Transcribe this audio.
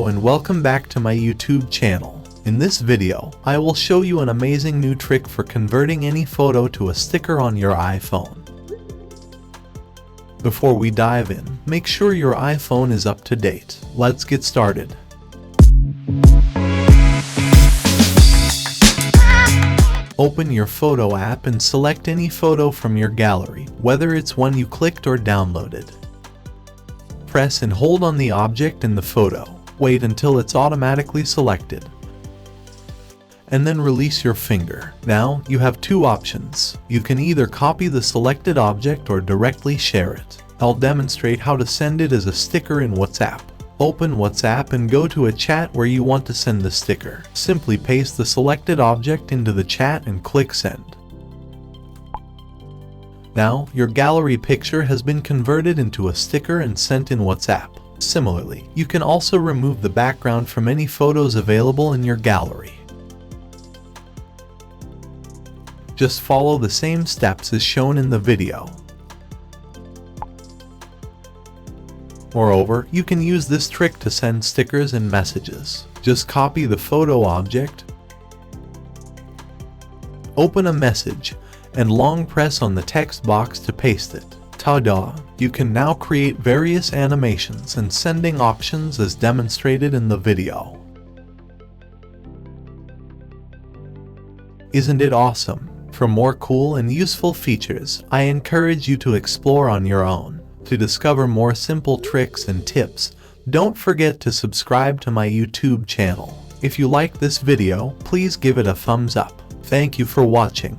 And welcome back to my YouTube channel. In this video, I will show you an amazing new trick for converting any photo to a sticker on your iPhone. Before we dive in, make sure your iPhone is up to date. Let's get started. Open your photo app and select any photo from your gallery, whether it's one you clicked or downloaded. Press and hold on the object in the photo. Wait until it's automatically selected. And then release your finger. Now, you have two options. You can either copy the selected object or directly share it. I'll demonstrate how to send it as a sticker in WhatsApp. Open WhatsApp and go to a chat where you want to send the sticker. Simply paste the selected object into the chat and click send. Now, your gallery picture has been converted into a sticker and sent in WhatsApp. Similarly, you can also remove the background from any photos available in your gallery. Just follow the same steps as shown in the video. Moreover, you can use this trick to send stickers and messages. Just copy the photo object, open a message, and long press on the text box to paste it. Ta-da! You can now create various animations and sending options as demonstrated in the video. Isn't it awesome? For more cool and useful features, I encourage you to explore on your own. To discover more simple tricks and tips, don't forget to subscribe to my YouTube channel. If you like this video, please give it a thumbs up. Thank you for watching.